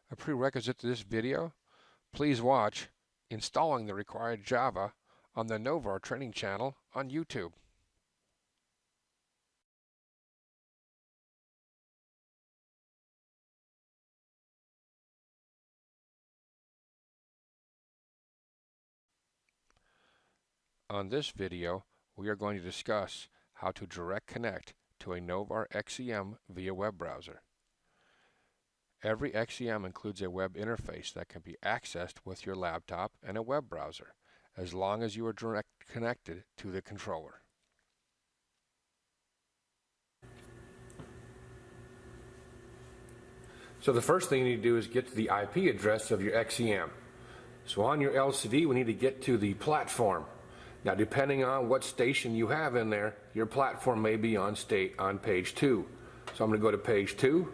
A prerequisite to this video, please watch Installing the Required Java on the Novar Training channel on YouTube. On this video, we are going to discuss how to direct connect to a Novar XCM via web browser. Every XCM includes a web interface that can be accessed with your laptop and a web browser, as long as you are direct connected to the controller. So the first thing you need to do is get to the IP address of your XCM. So on your LCD, we need to get to the platform. Now, depending on what station you have in there, your platform may be on page 2. So I'm going to go to page 2,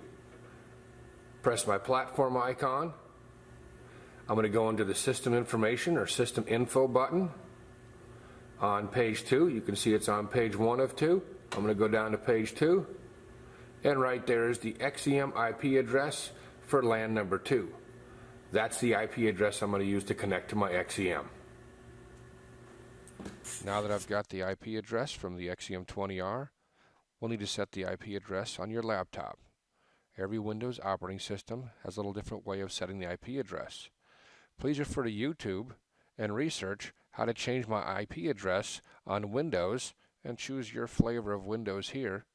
press my platform icon. I'm going to go into the system information or system info button. On page 2, you can see it's on page 1 of 2. I'm going to go down to page 2. And right there is the XCM IP address for LAN number 2. That's the IP address I'm going to use to connect to my XCM. Now that I've got the IP address from the XCM20R, we'll need to set the IP address on your laptop. Every Windows operating system has a little different way of setting the IP address. Please refer to YouTube and research how to change my IP address on Windows and choose your flavor of Windows here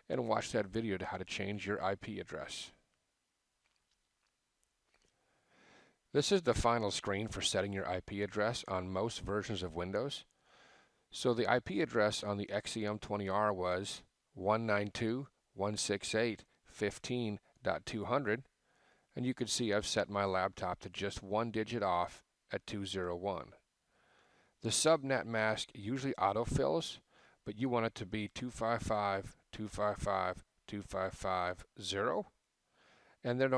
and watch that video to how to change your IP address. This is the final screen for setting your IP address on most versions of Windows. So the IP address on the XCM20R was 192.168.15.200, and you can see I've set my laptop to just one digit off at 201. The subnet mask usually autofills, but you want it to be 255.255.255.0, and there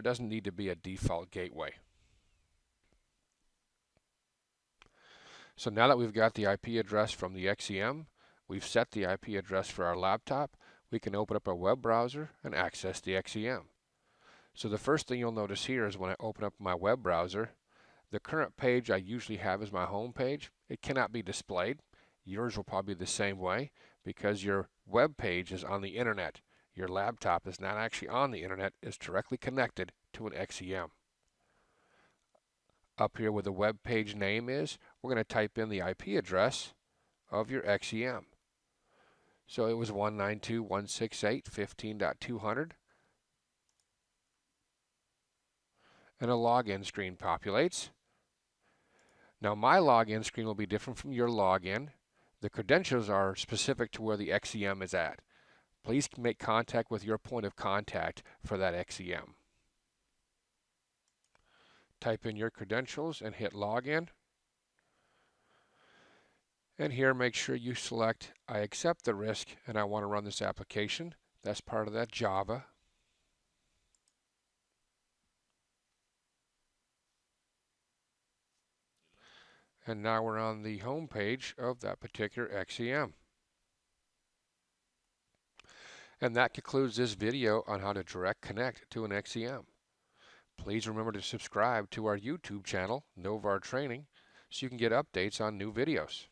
doesn't need to be a default gateway. So now that we've got the IP address from the XCM, we've set the IP address for our laptop, we can open up our web browser and access the XCM. So the first thing you'll notice here is when I open up my web browser, the current page I usually have as my home page. It cannot be displayed. Yours will probably be the same way because your web page is on the internet. Your laptop is not actually on the internet, it's directly connected to an XCM. Up here where the web page name is, we're going to type in the IP address of your XCM. So it was 192.168.15.200. And a login screen populates. Now my login screen will be different from your login. The credentials are specific to where the XCM is at. Please make contact with your point of contact for that XCM. Type in your credentials and hit login. And here make sure you select I accept the risk and I want to run this application. That's part of that Java. And now we're on the home page of that particular XCM. And that concludes this video on how to direct connect to an XCM. Please remember to subscribe to our YouTube channel, Novar Training, so you can get updates on new videos.